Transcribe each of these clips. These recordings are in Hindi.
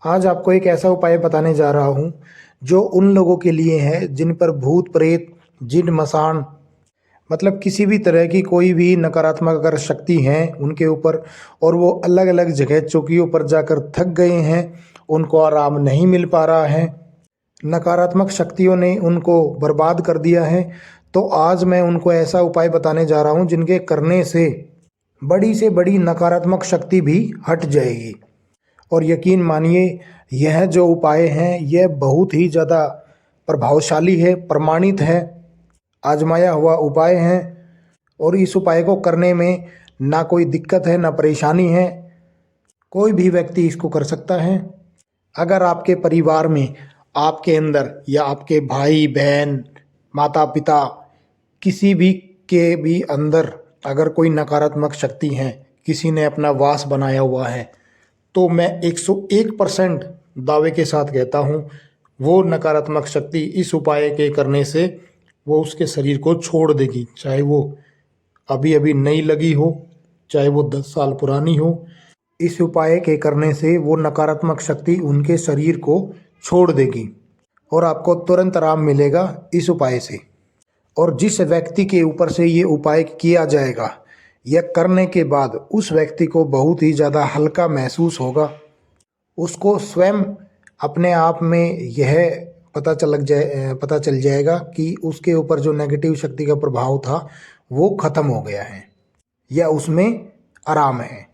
आज आपको एक ऐसा उपाय बताने जा रहा हूँ जो उन लोगों के लिए है जिन पर भूत प्रेत जिन मसान मतलब किसी भी तरह की कोई भी नकारात्मक अगर शक्ति है उनके ऊपर और वो अलग अलग जगह चौकियों पर जाकर थक गए हैं, उनको आराम नहीं मिल पा रहा है, नकारात्मक शक्तियों ने उनको बर्बाद कर दिया है। तो आज मैं उनको ऐसा उपाय बताने जा रहा हूँ जिनके करने से बड़ी नकारात्मक शक्ति भी हट जाएगी। और यकीन मानिए यह जो उपाय हैं यह बहुत ही ज़्यादा प्रभावशाली है, प्रमाणित है, आजमाया हुआ उपाय है। और इस उपाय को करने में ना कोई दिक्कत है ना परेशानी है, कोई भी व्यक्ति इसको कर सकता है। अगर आपके परिवार में आपके अंदर या आपके भाई बहन माता पिता किसी भी के भी अंदर अगर कोई नकारात्मक शक्ति है, किसी ने अपना वास बनाया हुआ है, तो मैं 101% दावे के साथ कहता हूँ वो नकारात्मक शक्ति इस उपाय के करने से वो उसके शरीर को छोड़ देगी। चाहे वो अभी अभी नई लगी हो, चाहे वो 10 साल पुरानी हो, इस उपाय के करने से वो नकारात्मक शक्ति उनके शरीर को छोड़ देगी और आपको तुरंत आराम मिलेगा इस उपाय से। और जिस व्यक्ति के ऊपर से ये उपाय किया जाएगा, यह करने के बाद उस व्यक्ति को बहुत ही ज़्यादा हल्का महसूस होगा। उसको स्वयं अपने आप में यह पता चल जाएगा कि उसके ऊपर जो नेगेटिव शक्ति का प्रभाव था वो खत्म हो गया है या उसमें आराम है।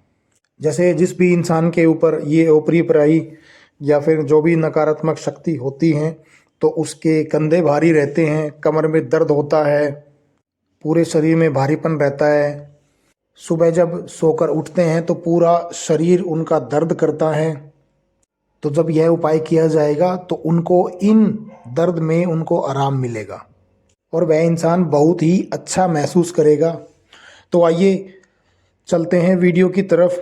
जैसे जिस भी इंसान के ऊपर ये ओपरी पराई या फिर जो भी नकारात्मक शक्ति होती हैं तो उसके कंधे भारी रहते हैं, कमर में दर्द होता है, पूरे शरीर में भारीपन रहता है, सुबह जब सोकर उठते हैं तो पूरा शरीर उनका दर्द करता है। तो जब यह उपाय किया जाएगा तो उनको इन दर्द में उनको आराम मिलेगा और वह इंसान बहुत ही अच्छा महसूस करेगा। तो आइए चलते हैं वीडियो की तरफ,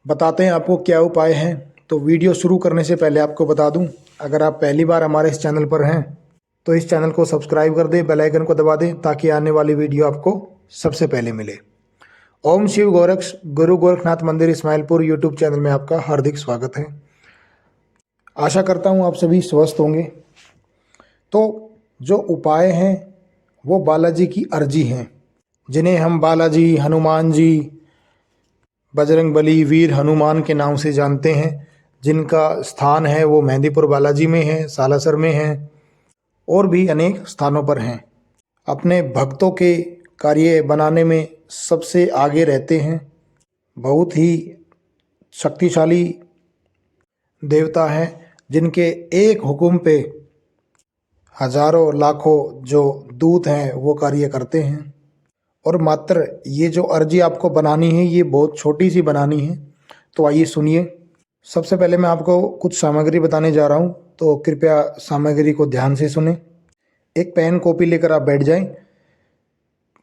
बताते हैं आपको क्या उपाय है। तो वीडियो शुरू करने से पहले आपको बता दूं, अगर आप पहली बार हमारे इस चैनल पर हैं तो इस चैनल को सब्सक्राइब कर दें, बेल आइकन को दबा दें ताकि आने वाली वीडियो आपको सबसे पहले मिले। ओम शिव गोरक्ष गुरु गोरखनाथ मंदिर इस्माइलपुर यूट्यूब चैनल में आपका हार्दिक स्वागत है। आशा करता हूँ आप सभी स्वस्थ होंगे। तो जो उपाय हैं वो बालाजी की अर्जी हैं, जिन्हें हम बालाजी, हनुमान जी, बजरंगबली, वीर हनुमान के नाम से जानते हैं, जिनका स्थान है वो मेहंदीपुर बालाजी में है, सालासर में है और भी अनेक स्थानों पर हैं। अपने भक्तों के कार्य बनाने में सबसे आगे रहते हैं। बहुत ही शक्तिशाली देवता हैं जिनके एक हुक्म पे हजारों लाखों जो दूत हैं वो कार्य करते हैं। और मात्र ये जो अर्जी आपको बनानी है ये बहुत छोटी सी बनानी है। तो आइए सुनिए। सबसे पहले मैं आपको कुछ सामग्री बताने जा रहा हूँ, तो कृपया सामग्री को ध्यान से सुने। एक पेन कॉपी लेकर आप बैठ जाएं,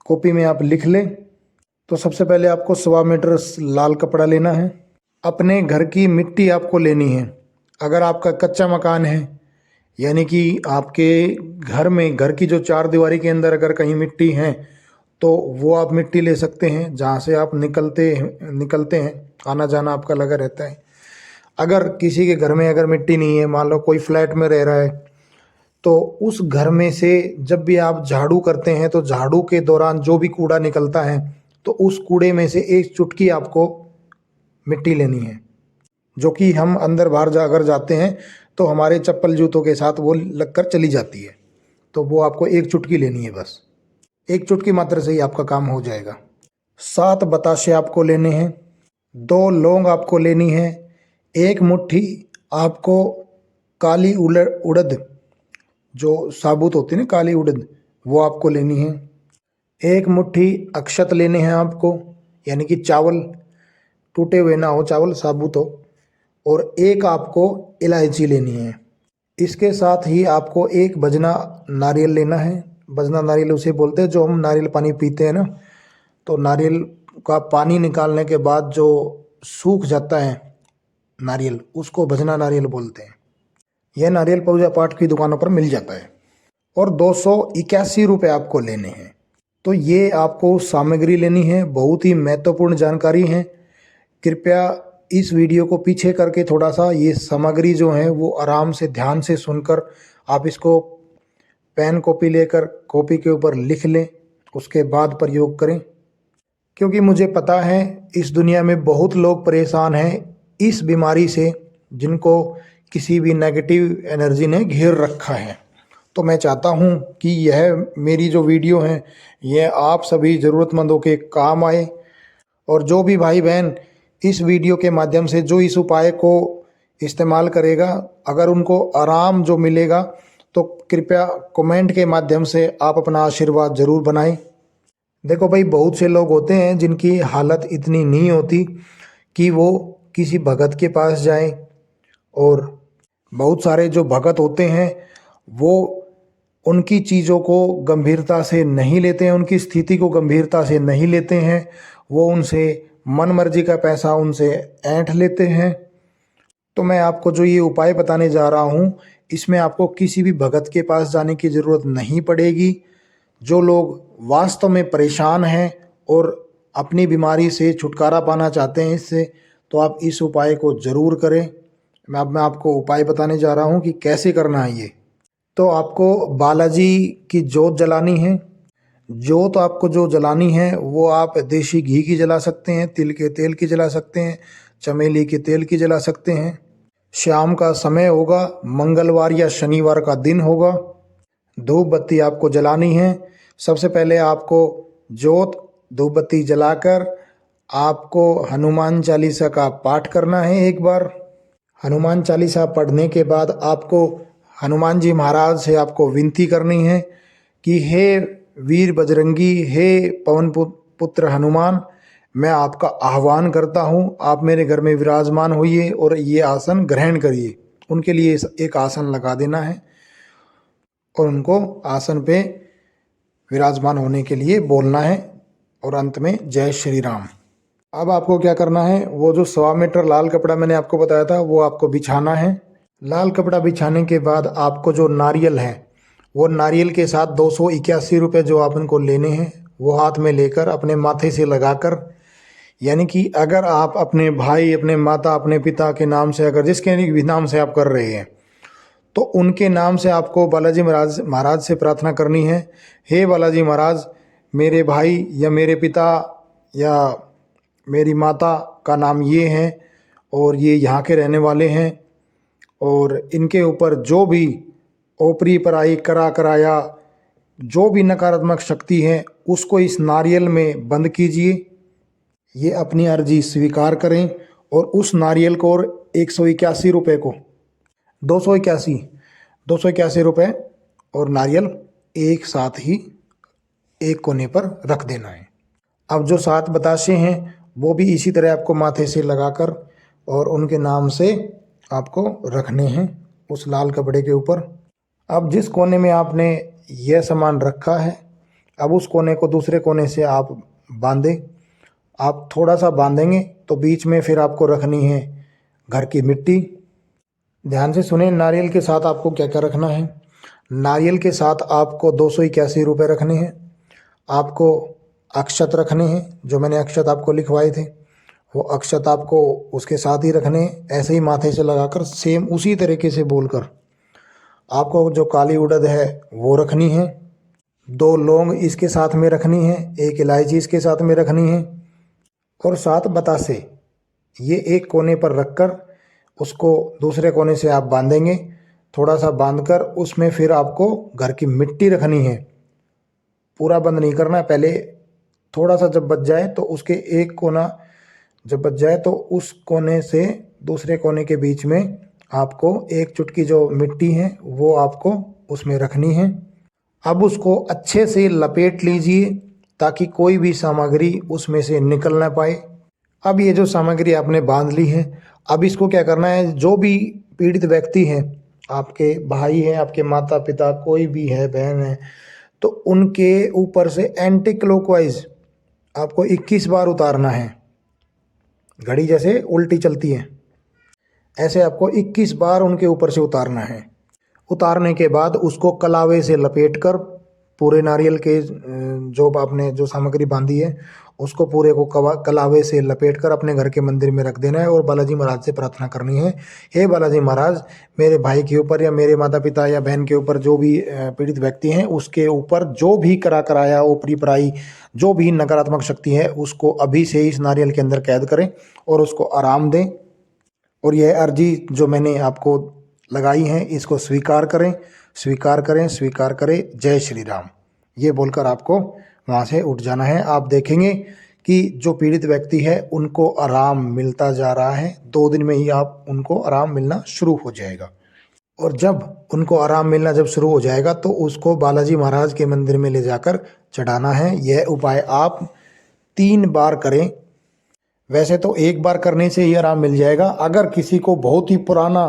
कॉपी में आप लिख लें। तो सबसे पहले आपको 1.25 मीटर लाल कपड़ा लेना है। अपने घर की मिट्टी आपको लेनी है। अगर आपका कच्चा मकान है, यानी कि आपके घर में घर की जो 4 दीवारी के अंदर अगर कहीं मिट्टी है तो वो आप मिट्टी ले सकते हैं, जहाँ से आप निकलते हैं, आना जाना आपका लगा रहता है। अगर किसी के घर में अगर मिट्टी नहीं है, मान लो कोई फ्लैट में रह रहा है, तो उस घर में से जब भी आप झाड़ू करते हैं तो झाड़ू के दौरान जो भी कूड़ा निकलता है तो उस कूड़े में से एक चुटकी आपको मिट्टी लेनी है, जो कि हम अंदर बाहर अगर जाते हैं तो हमारे चप्पल जूतों के साथ वो लगकर चली जाती है। तो वो आपको एक चुटकी लेनी है, बस एक चुटकी मात्र से ही आपका काम हो जाएगा। 7 बताशे आपको लेने हैं, 2 लौंग आपको लेनी है, 1 मुट्ठी आपको काली उड़द जो साबुत होती है ना, काली उड़द, वो आपको लेनी है। 1 मुट्ठी अक्षत लेने हैं आपको, यानी कि चावल, टूटे हुए ना हो, चावल साबुत हो। और 1 आपको इलायची लेनी है। इसके साथ ही आपको 1 बजना नारियल लेना है। बजना नारियल उसे बोलते हैं जो हम नारियल पानी पीते हैं ना, तो नारियल का पानी निकालने के बाद जो सूख जाता है नारियल, उसको बजना नारियल बोलते हैं। यह नारियल पूजा पाठ की दुकानों पर मिल जाता है। और 281 रुपये आपको लेने हैं। तो ये आपको सामग्री लेनी है, बहुत ही महत्वपूर्ण जानकारी है। कृपया इस वीडियो को पीछे करके थोड़ा सा ये सामग्री जो है वो आराम से ध्यान से सुनकर आप इसको पेन कॉपी लेकर कॉपी के ऊपर लिख लें, उसके बाद प्रयोग करें। क्योंकि मुझे पता है इस दुनिया में बहुत लोग परेशान हैं इस बीमारी से, जिनको किसी भी नेगेटिव एनर्जी ने घेर रखा है। तो मैं चाहता हूँ कि यह मेरी जो वीडियो है यह आप सभी ज़रूरतमंदों के काम आए, और जो भी भाई बहन इस वीडियो के माध्यम से जो इस उपाय को इस्तेमाल करेगा, अगर उनको आराम जो मिलेगा तो कृपया कमेंट के माध्यम से आप अपना आशीर्वाद ज़रूर बनाएं। देखो भाई, बहुत से लोग होते हैं जिनकी हालत इतनी नहीं होती कि वो किसी भगत के पास जाएं, और बहुत सारे जो भगत होते हैं वो उनकी चीज़ों को गंभीरता से नहीं लेते हैं, उनकी स्थिति को गंभीरता से नहीं लेते हैं, वो उनसे मन मर्जी का पैसा उनसे ऐंठ लेते हैं। तो मैं आपको जो ये उपाय बताने जा रहा हूँ इसमें आपको किसी भी भगत के पास जाने की ज़रूरत नहीं पड़ेगी। जो लोग वास्तव में परेशान हैं और अपनी बीमारी से छुटकारा पाना चाहते हैं इससे, तो आप इस उपाय को ज़रूर करें। मैं आपको उपाय बताने जा रहा हूँ कि कैसे करना है ये। तो आपको बालाजी की जोत जलानी है। जोत आपको जो जलानी है वो आप देसी घी की जला सकते हैं, तिल के तेल की जला सकते हैं, चमेली के तेल की जला सकते हैं। शाम का समय होगा, मंगलवार या शनिवार का दिन होगा। धूप बत्ती आपको जलानी है। सबसे पहले आपको जोत धूप बत्ती जलाकर आपको हनुमान चालीसा का पाठ करना है एक बार। हनुमान चालीसा पढ़ने के बाद आपको हनुमान जी महाराज से आपको विनती करनी है कि हे वीर बजरंगी, हे पवन पुत्र हनुमान, मैं आपका आह्वान करता हूँ, आप मेरे घर में विराजमान होइए और ये आसन ग्रहण करिए। उनके लिए एक आसन लगा देना है और उनको आसन पे विराजमान होने के लिए बोलना है, और अंत में जय श्री राम। अब आपको क्या करना है, वो जो 1.25 मीटर लाल कपड़ा मैंने आपको बताया था वो आपको बिछाना है। लाल कपड़ा बिछाने के बाद आपको जो नारियल है वो नारियल के साथ 281 रुपये जो आप इनको लेने हैं वो हाथ में लेकर अपने माथे से लगाकर, यानी कि अगर आप अपने भाई, अपने माता, अपने पिता के नाम से, अगर जिसके भी नाम से आप कर रहे हैं, तो उनके नाम से आपको बालाजी महाराज से प्रार्थना करनी है। हे बालाजी महाराज, मेरे भाई या मेरे पिता या मेरी माता का नाम ये है और ये यहाँ के रहने वाले हैं, और इनके ऊपर जो भी ओपरी पराई करा कराया जो भी नकारात्मक शक्ति है उसको इस नारियल में बंद कीजिए। ये अपनी अर्जी स्वीकार करें और उस नारियल को और 181 रुपये को 281 रुपये और नारियल एक साथ ही एक कोने पर रख देना है। अब जो 7 बताशे हैं वो भी इसी तरह आपको माथे से लगाकर और उनके नाम से आपको रखने हैं उस लाल कपड़े के ऊपर। अब जिस कोने में आपने यह सामान रखा है, अब उस कोने को दूसरे कोने से आप बांधें। आप थोड़ा सा बांधेंगे तो बीच में फिर आपको रखनी है घर की मिट्टी। ध्यान से सुने, नारियल के साथ आपको क्या क्या रखना है। नारियल के साथ आपको 281 रुपये रखने हैं। आपको अक्षत रखने हैं, जो मैंने अक्षत आपको लिखवाए थे वो अक्षत आपको उसके साथ ही रखने हैं, ऐसे ही माथे से लगाकर सेम उसी तरीके से बोलकर। आपको जो काली उड़द है वो रखनी है, 2 लौंग इसके साथ में रखनी है, 1 इलायची इसके साथ में रखनी है, और 7 बतासे ये एक कोने पर रखकर उसको दूसरे कोने से आप बांधेंगे। थोड़ा सा बांधकर उसमें फिर आपको घर की मिट्टी रखनी है। पूरा बंद नहीं करना है, पहले थोड़ा सा जब बच जाए तो उसके एक कोना जब बच जाए तो उस कोने से दूसरे कोने के बीच में आपको एक चुटकी जो मिट्टी है वो आपको उसमें रखनी है। अब उसको अच्छे से लपेट लीजिए ताकि कोई भी सामग्री उसमें से निकल ना पाए। अब ये जो सामग्री आपने बांध ली है, अब इसको क्या करना है, जो भी पीड़ित व्यक्ति हैं, आपके भाई हैं, आपके माता पिता, कोई भी है, बहन है, तो उनके ऊपर से एंटी क्लॉकवाइज आपको 21 बार उतारना है। घड़ी जैसे उल्टी चलती है ऐसे आपको 21 बार उनके ऊपर से उतारना है। उतारने के बाद उसको कलावे से लपेट कर पूरे नारियल के जो आपने जो सामग्री बांधी है उसको पूरे को कलावे से लपेट कर अपने घर के मंदिर में रख देना है और बालाजी महाराज से प्रार्थना करनी है, हे बालाजी महाराज, मेरे भाई के ऊपर या मेरे माता पिता या बहन के ऊपर जो भी पीड़ित व्यक्ति हैं उसके ऊपर जो भी कराया ऊपरी पराई जो भी नकारात्मक शक्ति है उसको अभी से इस नारियल के अंदर कैद करें और उसको आराम दें। और यह अर्जी जो मैंने आपको लगाई है इसको स्वीकार करें, स्वीकार करें, स्वीकार करें, जय श्री राम, ये बोलकर आपको वहाँ से उठ जाना है। आप देखेंगे कि जो पीड़ित व्यक्ति है उनको आराम मिलता जा रहा है, 2 दिन में ही आप उनको आराम मिलना शुरू हो जाएगा। और जब उनको आराम मिलना जब शुरू हो जाएगा तो उसको बालाजी महाराज के मंदिर में ले जाकर चढ़ाना है। यह उपाय आप 3 बार करें। वैसे तो 1 बार करने से ही आराम मिल जाएगा। अगर किसी को बहुत ही पुराना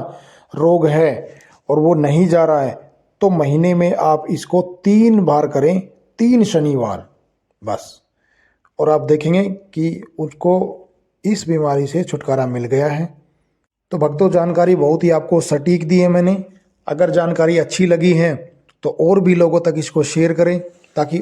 रोग है और वो नहीं जा रहा है तो महीने में आप इसको 3 बार करें, 3 शनिवार बस, और आप देखेंगे कि उसको इस बीमारी से छुटकारा मिल गया है। तो भक्तों, जानकारी बहुत ही आपको सटीक दी है मैंने। अगर जानकारी अच्छी लगी है तो और भी लोगों तक इसको शेयर करें ताकि